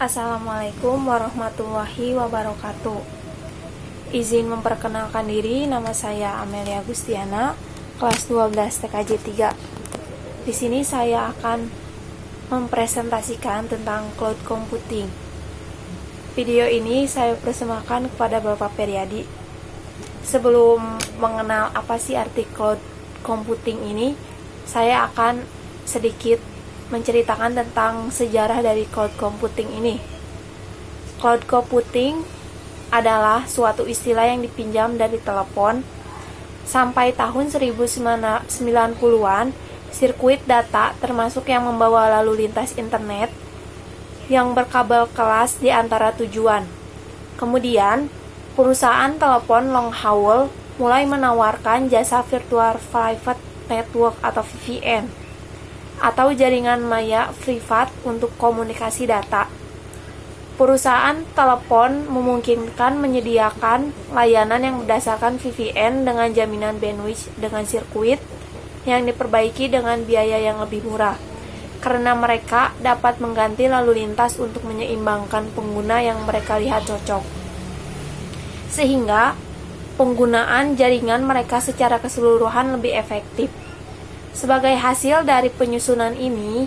Assalamualaikum warahmatullahi wabarakatuh. Izin memperkenalkan diri, nama saya Amelia Gustiana, kelas 12 TKJ 3. Di sini saya akan mempresentasikan tentang cloud computing. Video ini saya persembahkan kepada Bapak Periadi. Sebelum mengenal apa sih arti cloud computing ini, saya akan sedikit menceritakan tentang sejarah dari cloud computing ini. Cloud computing adalah suatu istilah yang dipinjam dari telepon. Sampai tahun 1990-an, sirkuit data termasuk yang membawa lalu lintas internet yang berkabel keras di antara tujuan. Kemudian, perusahaan telepon long haul mulai menawarkan jasa virtual private network atau VPN atau jaringan maya privat untuk komunikasi data. Perusahaan telepon memungkinkan menyediakan layanan yang berdasarkan VPN dengan jaminan bandwidth dengan sirkuit yang diperbaiki dengan biaya yang lebih murah, karena mereka dapat mengganti lalu lintas untuk menyeimbangkan pengguna yang mereka lihat cocok, sehingga penggunaan jaringan mereka secara keseluruhan lebih efektif. Sebagai hasil dari penyusunan ini,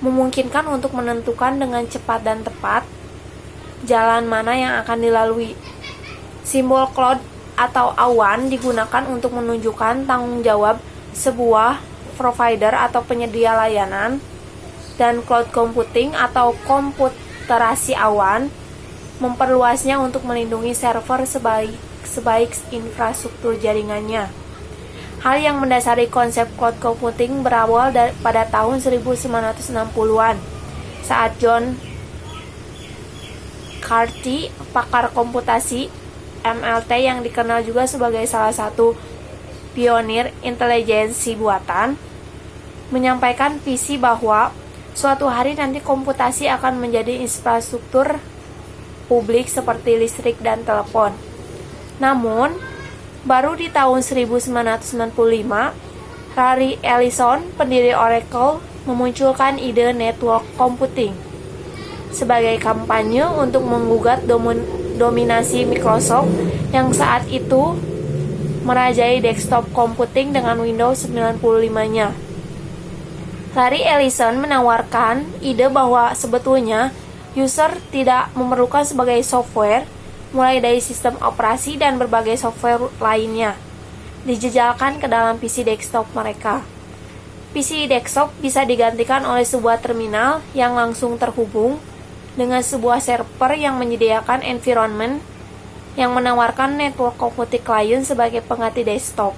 memungkinkan untuk menentukan dengan cepat dan tepat jalan mana yang akan dilalui. Simbol cloud atau awan digunakan untuk menunjukkan tanggung jawab sebuah provider atau penyedia layanan, dan cloud computing atau komputerasi awan memperluasnya untuk melindungi server sebaik infrastruktur jaringannya. Hal yang mendasari konsep cloud computing berawal pada tahun 1960-an, saat John Carty, pakar komputasi MLT yang dikenal juga sebagai salah satu pionir intelijensi buatan, menyampaikan visi bahwa suatu hari nanti komputasi akan menjadi infrastruktur publik seperti listrik dan telepon. Namun, baru di tahun 1995, Larry Ellison, pendiri Oracle, memunculkan ide network computing sebagai kampanye untuk menggugat dominasi Microsoft yang saat itu merajai desktop computing dengan Windows 95-nya. Larry Ellison menawarkan ide bahwa sebetulnya user tidak memerlukan sebagai software, mulai dari sistem operasi dan berbagai software lainnya, dijejalkan ke dalam PC desktop mereka. PC desktop bisa digantikan oleh sebuah terminal yang langsung terhubung dengan sebuah server yang menyediakan environment yang menawarkan network computing client sebagai pengganti desktop.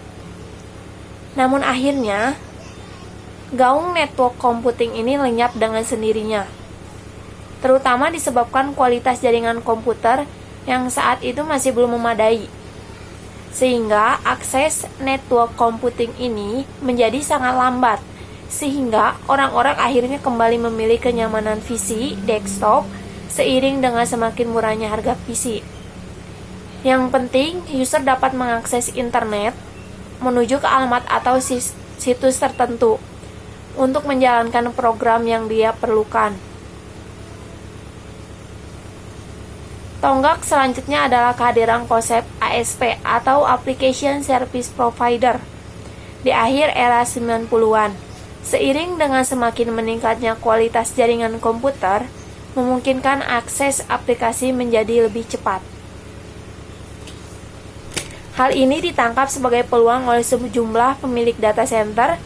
Namun akhirnya, gaung network computing ini lenyap dengan sendirinya, terutama disebabkan kualitas jaringan komputer yang saat itu masih belum memadai, sehingga akses network computing ini menjadi sangat lambat, sehingga orang-orang akhirnya kembali memilih kenyamanan PC desktop seiring dengan semakin murahnya harga PC. Yang penting, user dapat mengakses internet menuju ke alamat atau situs tertentu untuk menjalankan program yang dia perlukan. Tonggak selanjutnya adalah kehadiran konsep ASP atau Application Service Provider di akhir era 90-an. Seiring dengan semakin meningkatnya kualitas jaringan komputer, memungkinkan akses aplikasi menjadi lebih cepat. Hal ini ditangkap sebagai peluang oleh sejumlah pemilik data center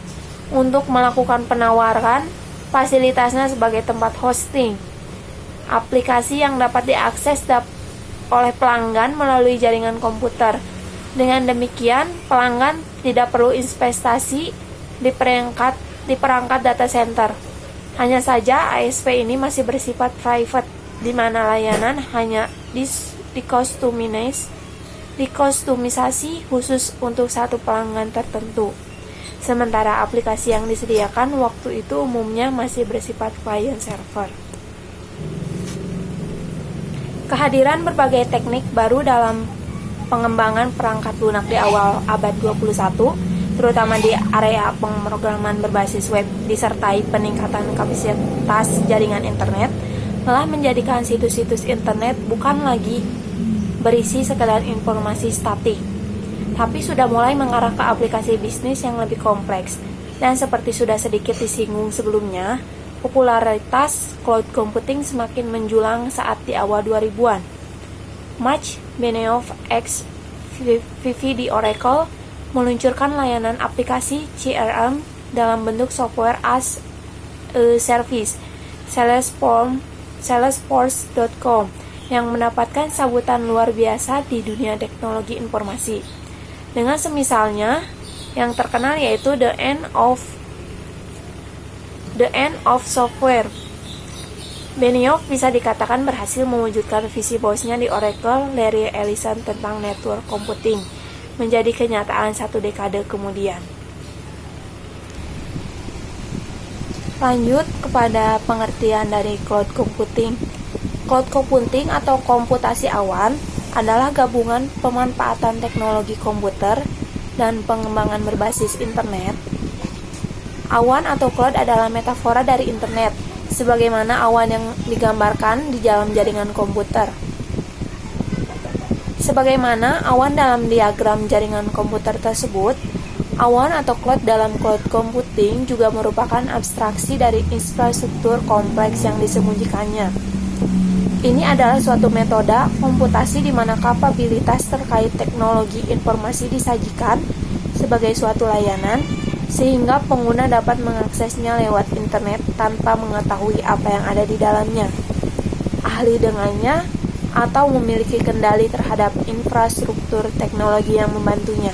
untuk melakukan penawaran fasilitasnya sebagai tempat hosting aplikasi yang dapat diakses oleh pelanggan melalui jaringan komputer. Dengan demikian, pelanggan tidak perlu investasi di perangkat data center. Hanya saja ASP ini masih bersifat private, di mana layanan hanya dikustomisasi khusus untuk satu pelanggan tertentu. Sementara aplikasi yang disediakan waktu itu umumnya masih bersifat client server. Kehadiran berbagai teknik baru dalam pengembangan perangkat lunak di awal abad 21, terutama di area pemrograman berbasis web, disertai peningkatan kapasitas jaringan internet, malah menjadikan situs-situs internet bukan lagi berisi sekedar informasi statik, tapi sudah mulai mengarah ke aplikasi bisnis yang lebih kompleks. Dan seperti sudah sedikit disinggung sebelumnya, popularitas cloud computing semakin menjulang saat di awal 2000-an. Mark Benioff ex Vivi di Oracle meluncurkan layanan aplikasi CRM dalam bentuk software as a service, Salesforce.com, yang mendapatkan sambutan luar biasa di dunia teknologi informasi. Dengan semisalnya yang terkenal yaitu The End of Software. Benioff bisa dikatakan berhasil mewujudkan visi bosnya di Oracle, Larry Ellison, tentang network computing menjadi kenyataan 1 dekade kemudian. Lanjut kepada pengertian dari cloud computing. Cloud computing atau komputasi awan adalah gabungan pemanfaatan teknologi komputer dan pengembangan berbasis internet. Awan atau cloud adalah metafora dari internet, sebagaimana awan yang digambarkan di dalam jaringan komputer. Sebagaimana awan dalam diagram jaringan komputer tersebut, awan atau cloud dalam cloud computing juga merupakan abstraksi dari infrastruktur kompleks yang disembunyikannya. Ini adalah suatu metode komputasi di mana kapabilitas terkait teknologi informasi disajikan sebagai suatu layanan, sehingga pengguna dapat mengaksesnya lewat internet tanpa mengetahui apa yang ada di dalamnya, ahli dengannya, atau memiliki kendali terhadap infrastruktur teknologi yang membantunya.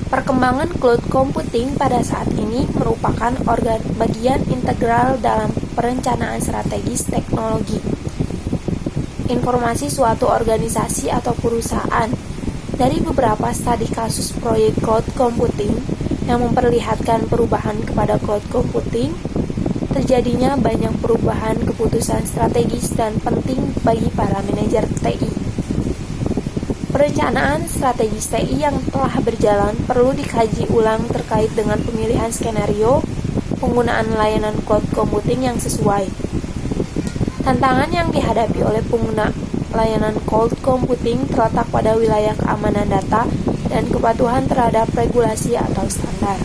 Perkembangan cloud computing pada saat ini merupakan bagian integral dalam perencanaan strategis teknologi informasi suatu organisasi atau perusahaan. Dari beberapa studi kasus proyek cloud computing yang memperlihatkan perubahan kepada cloud computing, terjadinya banyak perubahan keputusan strategis dan penting bagi para manajer TI. Perencanaan strategis TI yang telah berjalan perlu dikaji ulang terkait dengan pemilihan skenario penggunaan layanan cloud computing yang sesuai. Tantangan yang dihadapi oleh pengguna layanan cloud computing terletak pada wilayah keamanan data dan kepatuhan terhadap regulasi atau standar.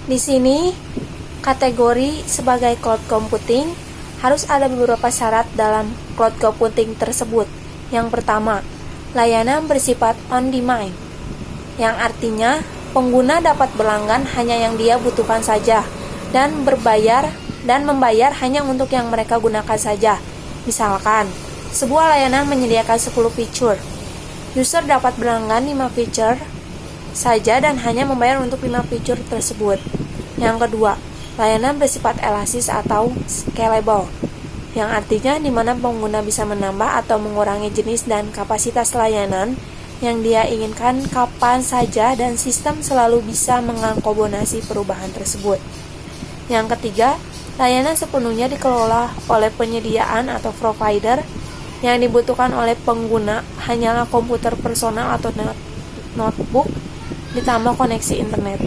Di sini, kategori sebagai cloud computing harus ada beberapa syarat dalam cloud computing tersebut. Yang pertama, layanan bersifat on-demand, yang artinya pengguna dapat berlangganan hanya yang dia butuhkan saja dan membayar hanya untuk yang mereka gunakan saja. Misalkan, sebuah layanan menyediakan 10 fitur. User dapat berlangganan 5 fitur saja dan hanya membayar untuk 5 fitur tersebut. Yang kedua, layanan bersifat elastis atau scalable, yang artinya di mana pengguna bisa menambah atau mengurangi jenis dan kapasitas layanan yang dia inginkan kapan saja dan sistem selalu bisa mengakomodasi perubahan tersebut. Yang ketiga, layanan sepenuhnya dikelola oleh penyediaan atau provider. Yang dibutuhkan oleh pengguna hanyalah komputer personal atau notebook ditambah koneksi internet.